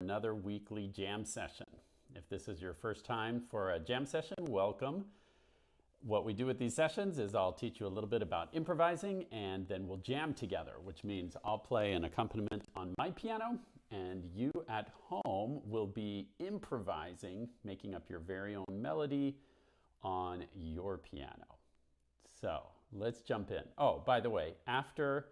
another weekly jam session. If this is your first time for a jam session, welcome. What we do with these sessions is I'll teach you a little bit about improvising and then we'll jam together, which means I'll play an accompaniment on my piano and you at home will be improvising, making up your very own melody on your piano. So let's jump in. Oh, by the way, after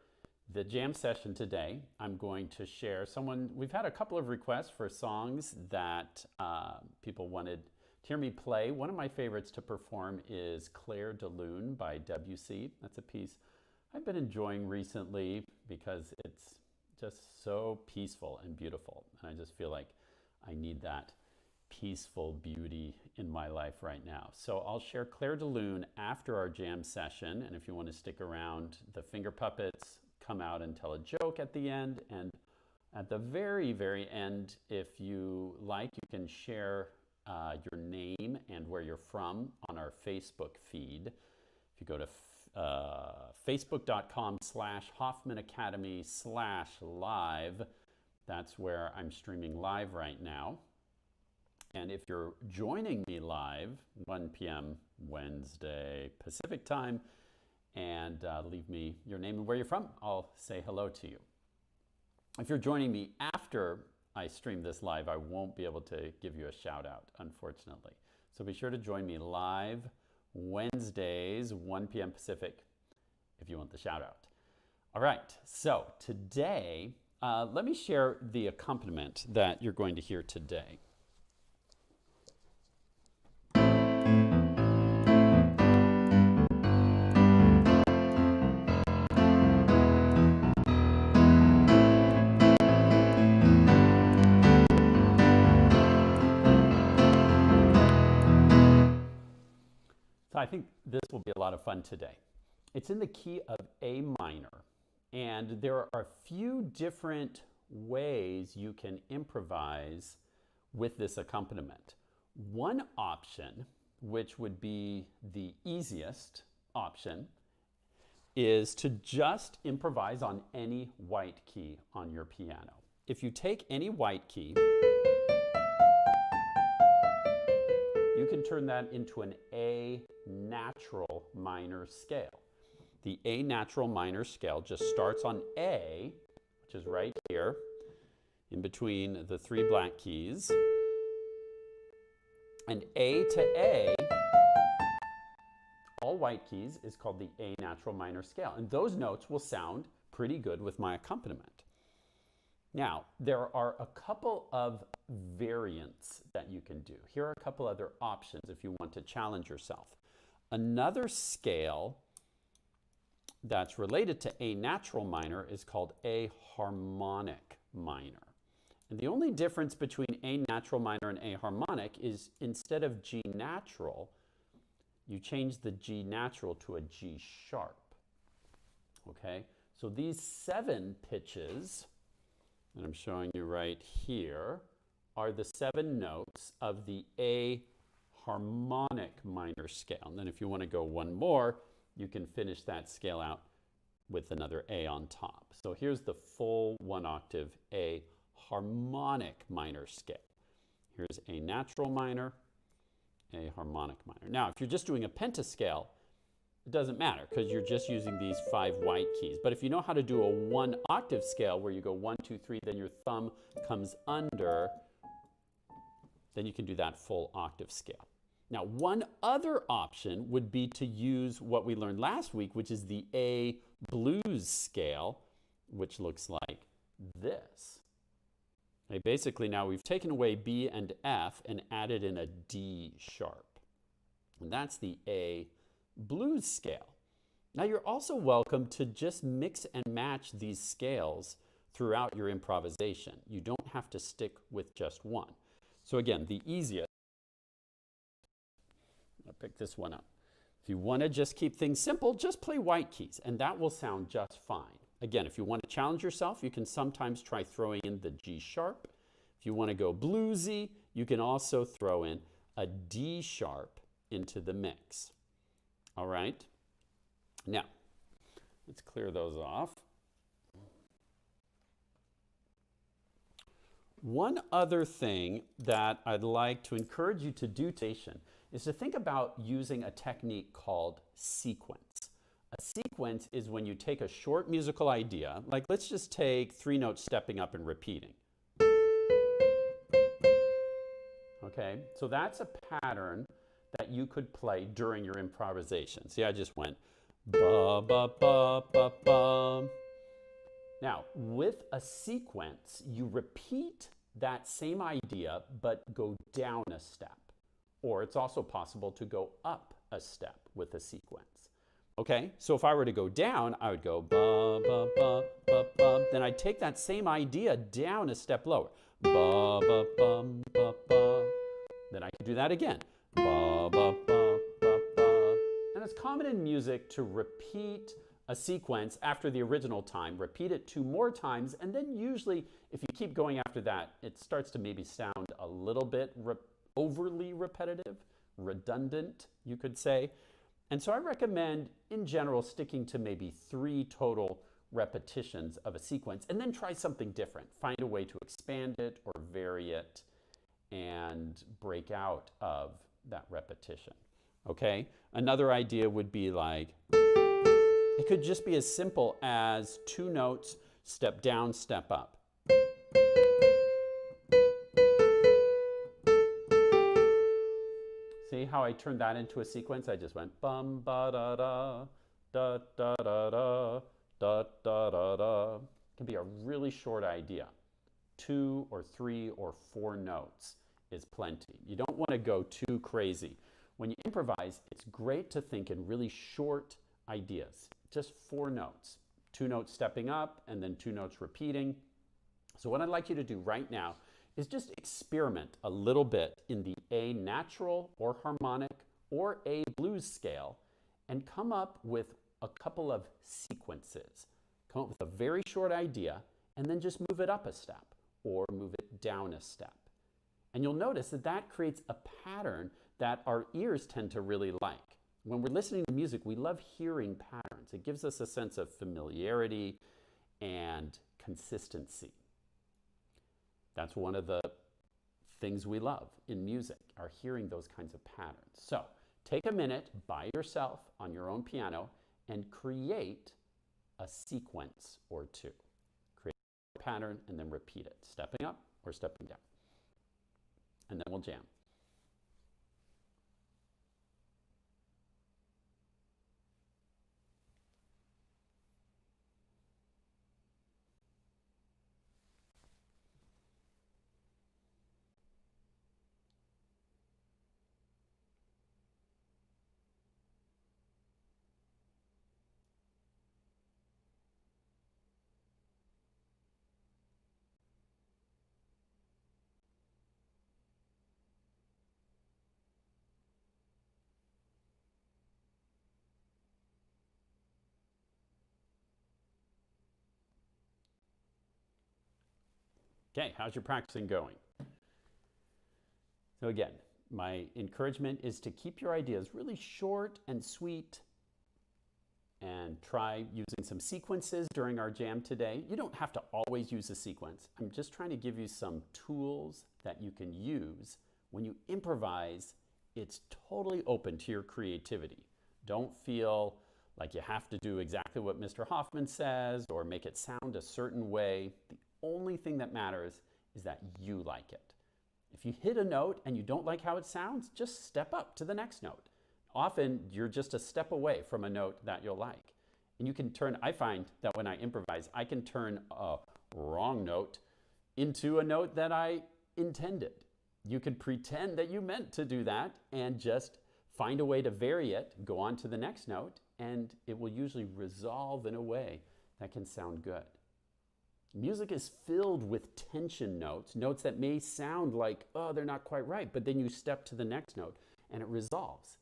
the jam session today, I'm going to share we've had a couple of requests for songs that people wanted to hear me play. One of my favorites to perform is Clair de Lune by WC. That's a piece I've been enjoying recently because it's just so peaceful and beautiful. And I just feel like I need that peaceful beauty in my life right now. So I'll share Clair de Lune after our jam session. And if you want to stick around, the finger puppets come out and tell a joke at the end. And at the very, very end, if you like, you can share your name and where you're from on our Facebook feed. If you go to facebook.com/HoffmanAcademy/live, that's where I'm streaming live right now. And if you're joining me live, 1 p.m. Wednesday Pacific time, and leave me your name and where you're from, I'll say hello to you. If you're joining me after I stream this live, I won't be able to give you a shout out, unfortunately. So be sure to join me live Wednesdays, 1 p.m. Pacific, if you want the shout out. All right, so today, let me share the accompaniment that you're going to hear today. So I think this will be a lot of fun today. It's in the key of A minor, and there are a few different ways you can improvise with this accompaniment. One option, which would be the easiest option, is to just improvise on any white key on your piano. If you take any white key, you can turn that into an A natural minor scale. The A natural minor scale just starts on A, which is right here, in between the 3 black keys. And A to A, all white keys, is called the A natural minor scale. And those notes will sound pretty good with my accompaniment. Now, there are a couple of variants that you can do. Here are a couple other options if you want to challenge yourself. Another scale that's related to A natural minor is called A harmonic minor. And the only difference between A natural minor and A harmonic is instead of G natural, you change the G natural to a G sharp. Okay? So these 7 pitches that I'm showing you right here are the 7 notes of the A harmonic minor scale. And then if you want to go one more, you can finish that scale out with another A on top. So here's the full 1 octave A harmonic minor scale. Here's A natural minor, A harmonic minor. Now, if you're just doing a pentascale, it doesn't matter because you're just using these 5 white keys. But if you know how to do a 1 octave scale where you go 1, 2, 3, then your thumb comes under, then you can do that full octave scale. Now, one other option would be to use what we learned last week, which is the A blues scale, which looks like this. Okay, basically, now we've taken away B and F and added in a D sharp. And that's the A blues scale. Now, you're also welcome to just mix and match these scales throughout your improvisation. You don't have to stick with just one. So again, the easiest, I'll pick this one up. If you want to just keep things simple, just play white keys, and that will sound just fine. Again, if you want to challenge yourself, you can sometimes try throwing in the G sharp. If you want to go bluesy, you can also throw in a D sharp into the mix. All right? Now, let's clear those off. One other thing that I'd like to encourage you to do today is to think about using a technique called sequence. A sequence is when you take a short musical idea, like let's just take 3 notes stepping up and repeating. Okay, so that's a pattern that you could play during your improvisation. See, I just went ba ba ba ba ba. Now, with a sequence, you repeat that same idea, but go down a step. Or it's also possible to go up a step with a sequence. Okay, so if I were to go down, I would go ba ba ba ba ba. Then I'd take that same idea down a step lower. Ba ba bum ba ba. Then I could do that again. Ba ba ba ba ba. And it's common in music to repeat a sequence after the original time, repeat it 2 more times, and then usually if you keep going after that, it starts to maybe sound a little bit overly repetitive, redundant, you could say. And so I recommend, in general, sticking to maybe 3 total repetitions of a sequence, and then try something different. Find a way to expand it or vary it and break out of that repetition. Okay? Another idea would be like, it could just be as simple as 2 notes, step down, step up. See how I turned that into a sequence? I just went bum ba da da da da da da da da da da. It can be a really short idea. 2 or 3 or 4 notes is plenty. You don't want to go too crazy. When you improvise, it's great to think in really short ideas. Just 4 notes. 2 notes stepping up and then 2 notes repeating. So what I'd like you to do right now is just experiment a little bit in the A natural or harmonic or A blues scale and come up with a couple of sequences. Come up with a very short idea and then just move it up a step or move it down a step. And you'll notice that that creates a pattern that our ears tend to really like. When we're listening to music, we love hearing patterns. It gives us a sense of familiarity and consistency. That's one of the things we love in music, are hearing those kinds of patterns. So take a minute by yourself on your own piano and create a sequence or 2. Create a pattern and then repeat it, stepping up or stepping down. And then we'll jam. Okay, how's your practicing going? So again, my encouragement is to keep your ideas really short and sweet and try using some sequences during our jam today. You don't have to always use a sequence. I'm just trying to give you some tools that you can use. When you improvise, it's totally open to your creativity. Don't feel like you have to do exactly what Mr. Hoffman says or make it sound a certain way. The only thing that matters is that you like it. If you hit a note and you don't like how it sounds, just step up to the next note. Often you're just a step away from a note that you'll like. And you can turn, I find that when I improvise, I can turn a wrong note into a note that I intended. You could pretend that you meant to do that and just find a way to vary it, go on to the next note, and it will usually resolve in a way that can sound good. Music is filled with tension notes, notes that may sound like, oh, they're not quite right, but then you step to the next note and it resolves.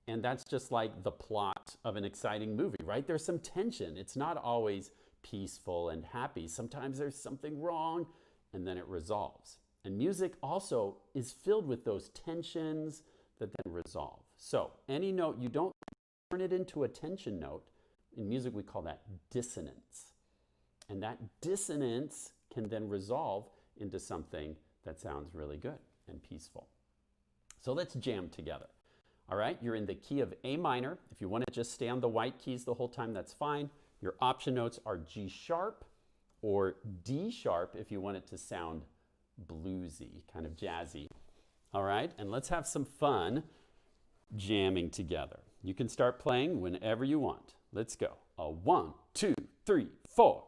And that's just like the plot of an exciting movie, right? There's some tension. It's not always peaceful and happy. Sometimes there's something wrong and then it resolves. And music also is filled with those tensions that then resolve. So any note you don't turn it into a tension note, in music we call that dissonance. And that dissonance can then resolve into something that sounds really good and peaceful. So let's jam together. All right, you're in the key of A minor. If you want to just stay on the white keys the whole time, that's fine. Your option notes are G sharp or D sharp if you want it to sound bluesy, kind of jazzy. All right, and let's have some fun jamming together. You can start playing whenever you want. Let's go. 1, 2, 3, 4.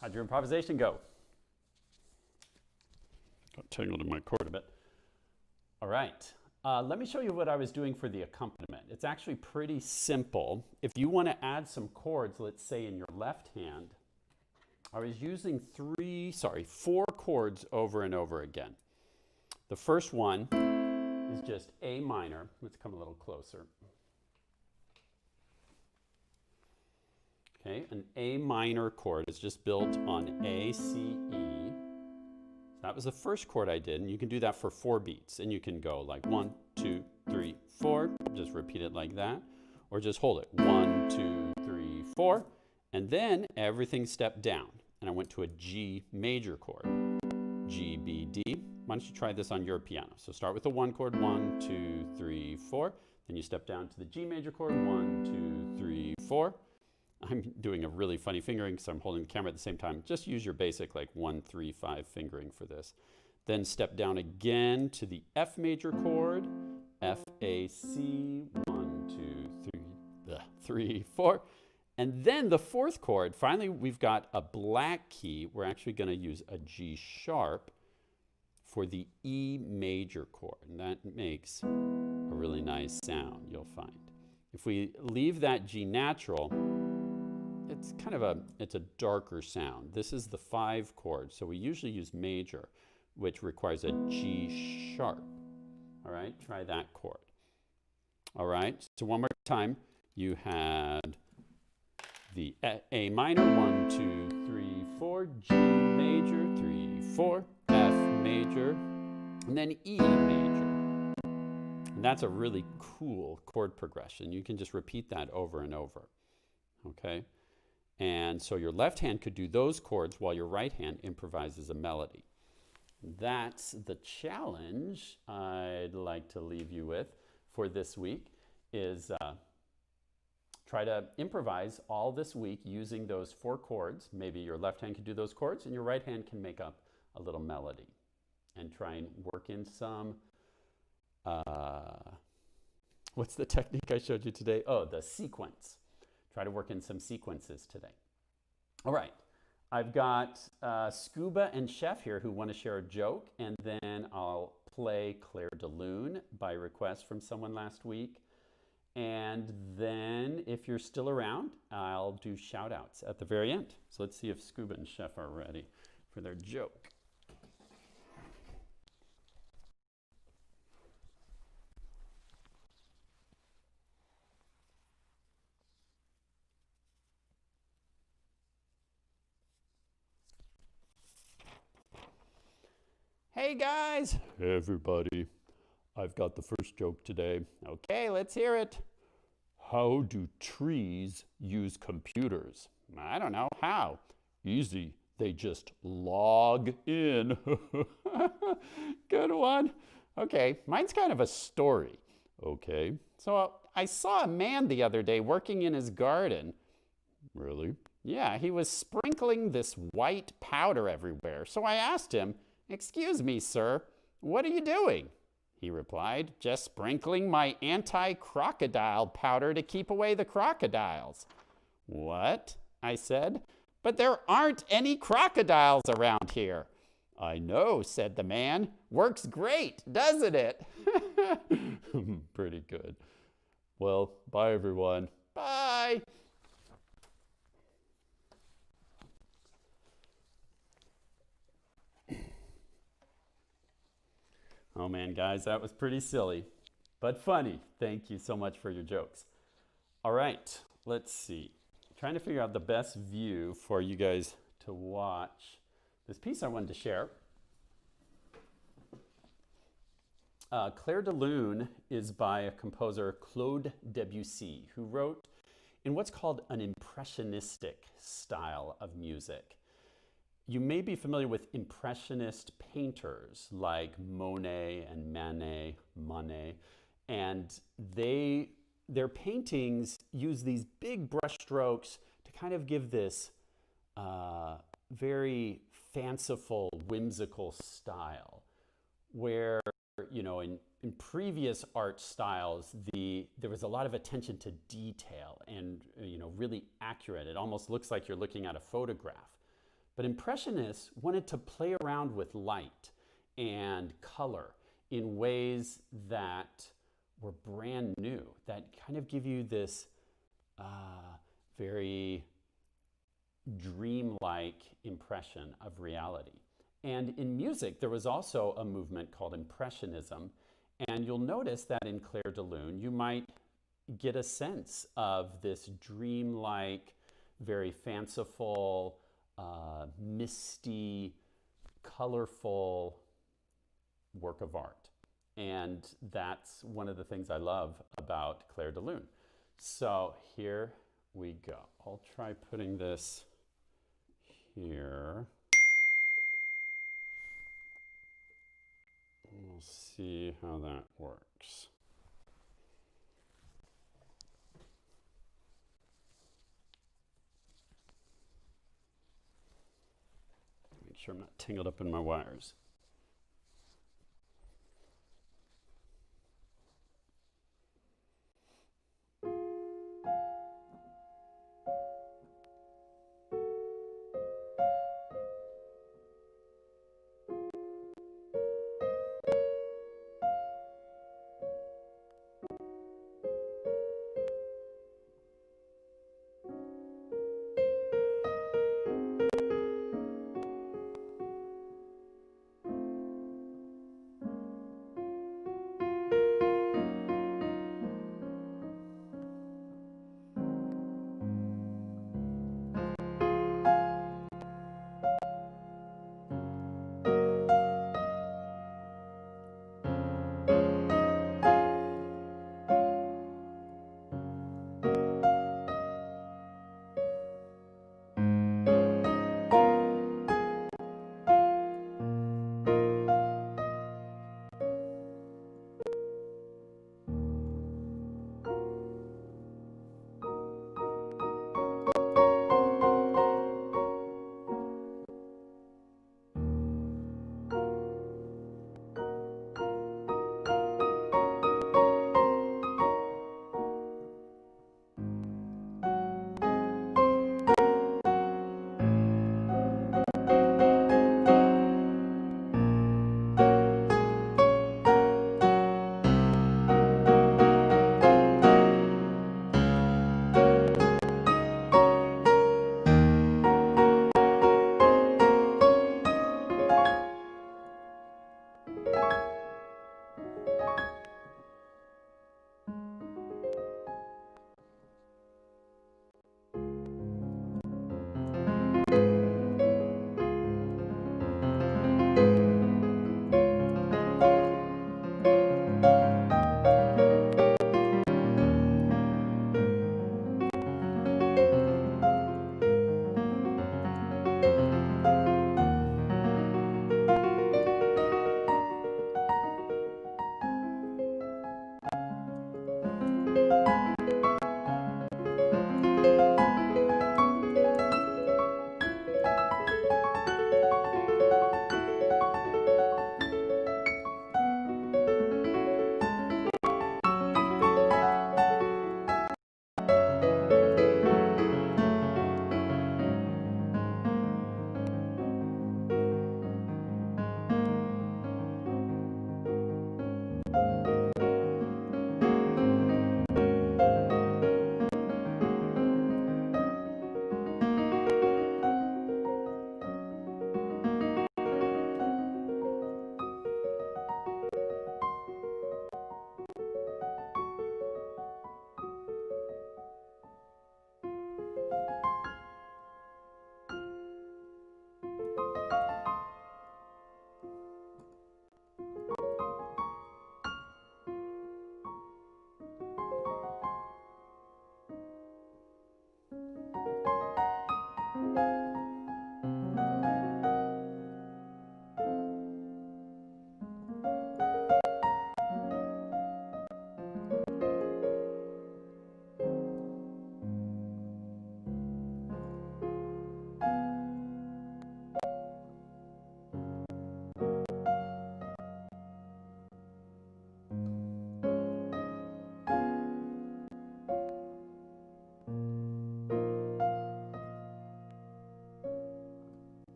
How'd your improvisation go? Got tangled in my chord a bit. All right, let me show you what I was doing for the accompaniment. It's actually pretty simple. If you want to add some chords, let's say in your left hand, I was using 4 chords over and over again. The first one is just A minor. Let's come a little closer. Okay, an A minor chord is just built on A, C, E. So that was the first chord I did, and you can do that for 4 beats. And you can go like 1, 2, 3, 4. Just repeat it like that. Or just hold it. 1, 2, 3, 4. And then everything stepped down. And I went to a G major chord. G, B, D. Why don't you try this on your piano? So start with the 1 chord. 1, 2, 3, 4. Then you step down to the G major chord. 1, 2, 3, 4. I'm doing a really funny fingering because I'm holding the camera at the same time. Just use your basic like 1, 3, 5 fingering for this. Then step down again to the F major chord. F, A, C. 1, 2, 3, 4. And then the 4th chord, finally we've got a black key. We're actually going to use a G sharp for the E major chord. And that makes a really nice sound, you'll find. If we leave that G natural, it's kind of a darker sound. This is the 5 chord, so we usually use major, which requires a G sharp. All right, try that chord. All right, so one more time. You had the A minor, 1, 2, 3, 4, G major, 3, 4, F major, and then E major. And that's a really cool chord progression. You can just repeat that over and over, okay? And so your left hand could do those chords while your right hand improvises a melody. That's the challenge I'd like to leave you with for this week is try to improvise all this week using those 4 chords. Maybe your left hand can do those chords and your right hand can make up a little melody and try and work in some, what's the technique I showed you today? Oh, the sequence. Try to work in some sequences today. All right, I've got Scuba and Chef here who want to share a joke, and then I'll play Claire de Lune by request from someone last week. And then if you're still around, I'll do shout outs at the very end. So let's see if Scuba and Chef are ready for their joke. Hey guys! Hey everybody. I've got the first joke today. Okay, let's hear it. How do trees use computers? I don't know. How? Easy. They just log in. Good one. Okay, mine's kind of a story. Okay, so I saw a man the other day working in his garden. Really? Yeah, he was sprinkling this white powder everywhere. So I asked him, "Excuse me, sir, what are you doing?" He replied, "Just sprinkling my anti-crocodile powder to keep away the crocodiles." "What?" I said. "But there aren't any crocodiles around here." "I know," said the man. "Works great, doesn't it?" Pretty good. Well, bye everyone. Bye. Oh man, guys, that was pretty silly, but funny. Thank you so much for your jokes. All right, let's see. Trying to figure out the best view for you guys to watch this piece I wanted to share. Claire de Lune is by a composer, Claude Debussy, who wrote in what's called an impressionistic style of music. You may be familiar with impressionist painters like Monet and Manet, and their paintings use these big brushstrokes to kind of give this very fanciful, whimsical style, where, you know, in previous art styles, there was a lot of attention to detail and, you know, really accurate. It almost looks like you're looking at a photograph. But Impressionists wanted to play around with light and color in ways that were brand new, that kind of give you this very dreamlike impression of reality. And in music, there was also a movement called Impressionism. And you'll notice that in Claire de Lune, you might get a sense of this dreamlike, very fanciful, misty, colorful work of art. And that's one of the things I love about Claire de Lune. So here we go. I'll try putting this here. We'll see how that works. Make sure I'm not tangled up in my wires.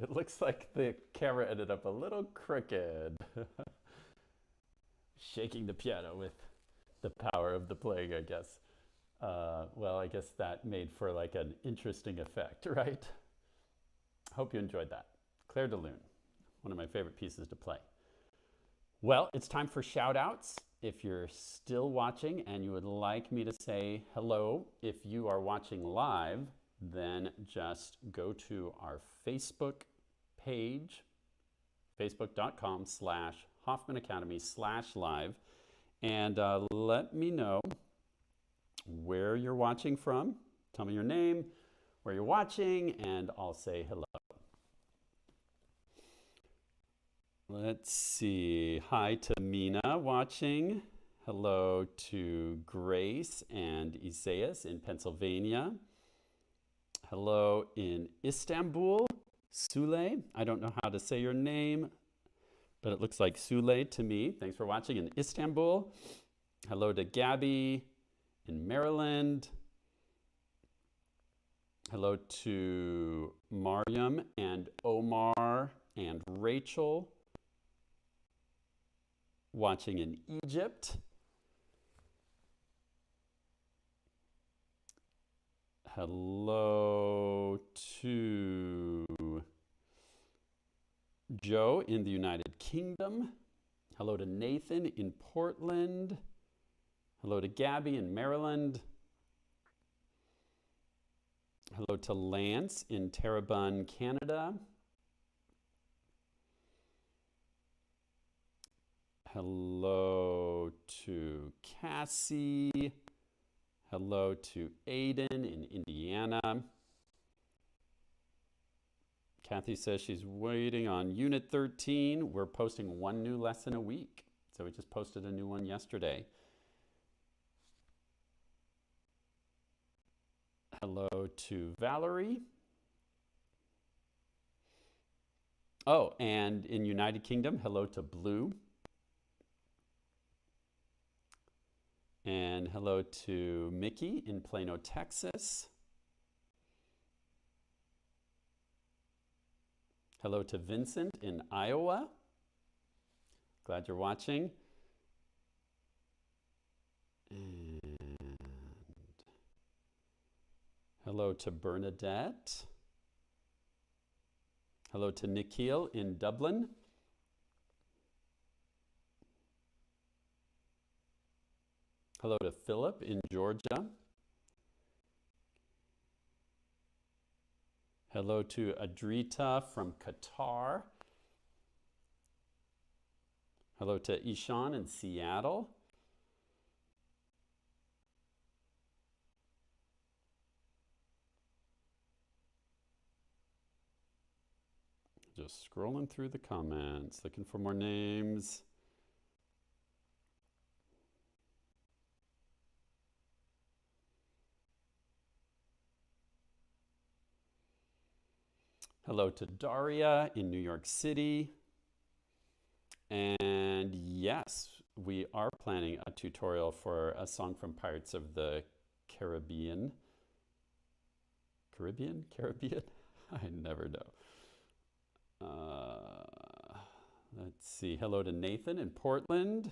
It looks like the camera ended up a little crooked. Shaking the piano with the power of the playing, I guess. Well, I guess that made for like an interesting effect, right? Hope you enjoyed that. Clair de Lune, one of my favorite pieces to play. Well, it's time for shout outs. If you're still watching and you would like me to say hello, if you are watching live, then just go to our Facebook page, facebook.com/Hoffman Academy/live, and let me know where you're watching from. Tell me your name, where you're watching, and I'll say hello. Let's see. Hi to Mina watching. Hello to Grace and Isaias in Pennsylvania. Hello in Istanbul, Sule. I don't know how to say your name, but it looks like Sule to me. Thanks for watching in Istanbul. Hello to Gabby in Maryland. Hello to Mariam and Omar and Rachel watching in Egypt. Hello to Joe in the United Kingdom. Hello to Nathan in Portland. Hello to Gabby in Maryland. Hello to Lance in Terrebonne, Canada. Hello to Cassie. Hello to Aiden in Indiana. Louisiana. Kathy says she's waiting on Unit 13. We're posting one new lesson a week. So we just posted a new one yesterday. Hello to Valerie. Oh, and in United Kingdom, hello to Blue. And hello to Mickey in Plano, Texas. Hello to Vincent in Iowa. Glad you're watching. And hello to Bernadette. Hello to Nikhil in Dublin. Hello to Philip in Georgia. Hello to Adrita from Qatar. Hello to Ishan in Seattle. Just scrolling through the comments, looking for more names. Hello to Daria in New York City. And yes, we are planning a tutorial for a song from Pirates of the Caribbean. Caribbean? I never know. Let's see. Hello to Nathan in Portland.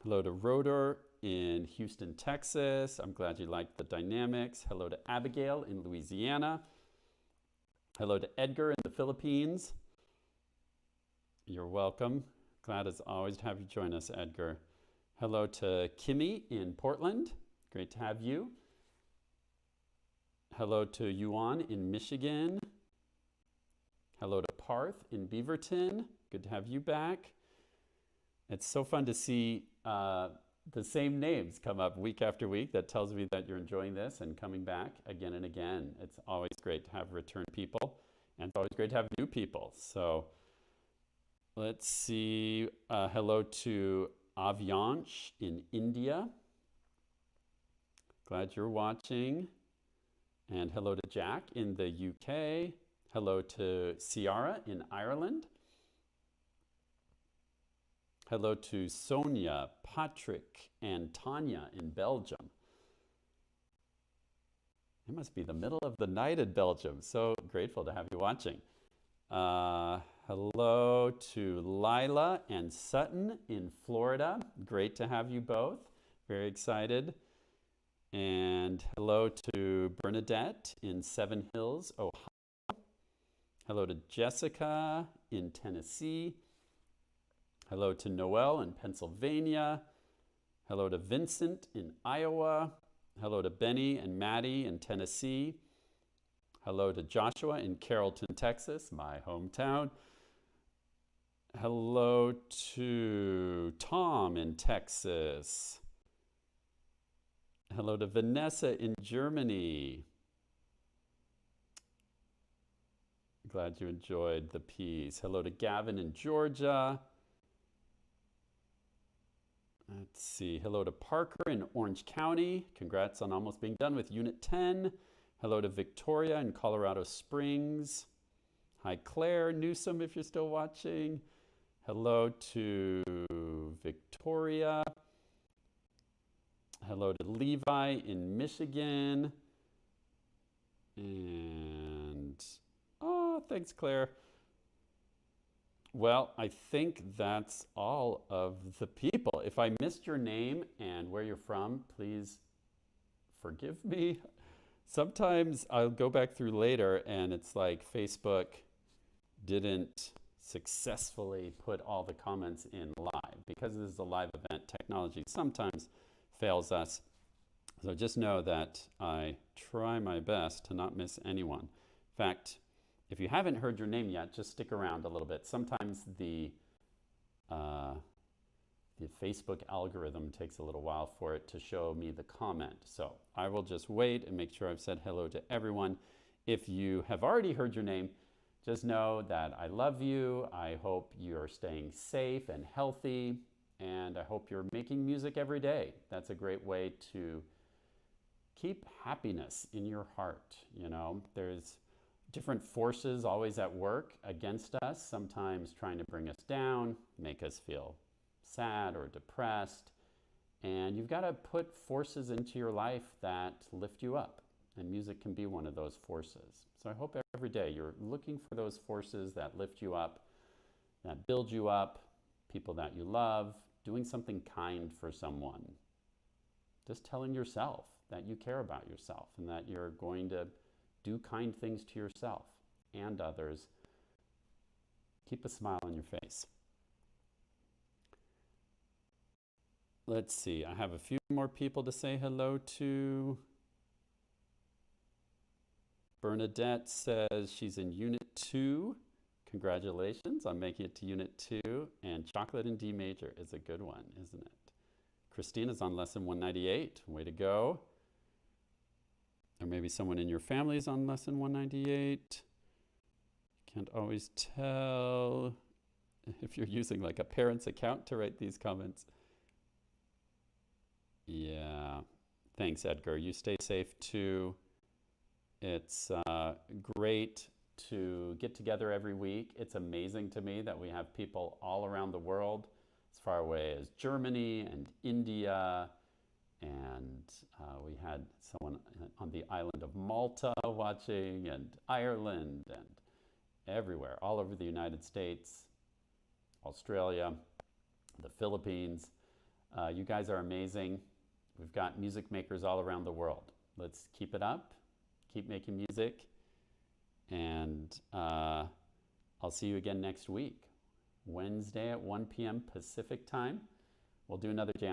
Hello to Roder in Houston, Texas. I'm glad you liked the dynamics. Hello to Abigail in Louisiana. Hello to Edgar in the Philippines. You're welcome. Glad as always to have you join us, Edgar. Hello to Kimmy in Portland. Great to have you. Hello to Yuan in Michigan. Hello to Parth in Beaverton. Good to have you back. It's so fun to see the same names come up week after week. That tells me that you're enjoying this and coming back again and again. It's always great to have return people, and it's always great to have new people. So let's see. Hello to Avyansh in India. Glad you're watching. And hello to Jack in the UK. Hello to Ciara in Ireland. Hello to Sonia, Patrick, and Tanya in Belgium. It must be the middle of the night in Belgium. So grateful to have you watching. Hello to Lila and Sutton in Florida. Great to have you both. Very excited. And hello to Bernadette in Seven Hills, Ohio. Hello to Jessica in Tennessee. Hello to Noel in Pennsylvania. Hello to Vincent in Iowa. Hello to Benny and Maddie in Tennessee. Hello to Joshua in Carrollton, Texas, my hometown. Hello to Tom in Texas. Hello to Vanessa in Germany. Glad you enjoyed the piece. Hello to Gavin in Georgia. Let's see. Hello to Parker in Orange County. Congrats on almost being done with Unit 10. Hello to Victoria in Colorado Springs. Hi, Claire Newsom, if you're still watching. Hello to Victoria. Hello to Levi in Michigan. And, oh, thanks, Claire. Well, I think that's all of the people. If I missed your name and where you're from, please forgive me. Sometimes I'll go back through later and it's like Facebook didn't successfully put all the comments in live. Because this is a live event, technology sometimes fails us. So just know that I try my best to not miss anyone. In fact, if you haven't heard your name yet, just stick around a little bit. Sometimes the the Facebook algorithm takes a little while for it to show me the comment. So I will just wait and make sure I've said hello to everyone. If you have already heard your name, just know that I love you. I hope you're staying safe and healthy, and I hope you're making music every day. That's a great way to keep happiness in your heart. You know, there's different forces always at work against us, sometimes trying to bring us down, make us feel sad or depressed. And you've got to put forces into your life that lift you up. And music can be one of those forces. So I hope every day you're looking for those forces that lift you up, that build you up, people that you love, doing something kind for someone. Just telling yourself that you care about yourself and that you're going to do kind things to yourself and others. Keep a smile on your face. Let's see, I have a few more people to say hello to. Bernadette says she's in Unit 2. Congratulations on making it to Unit 2. And Chocolate in D Major is a good one, isn't it? Christina's on Lesson 198. Way to go. Or maybe someone in your family is on Lesson 198. Can't always tell if you're using like a parent's account to write these comments. Yeah. Thanks, Edgar. You stay safe too. It's great to get together every week. It's amazing to me that we have people all around the world, as far away as Germany and India, and we had someone on the island of Malta watching, and Ireland, and everywhere, all over the United States, Australia, the Philippines. You guys are amazing. We've got music makers all around the world. Let's keep it up. Keep making music, and I'll see you again next week, Wednesday at 1 p.m. Pacific time. We'll do another jam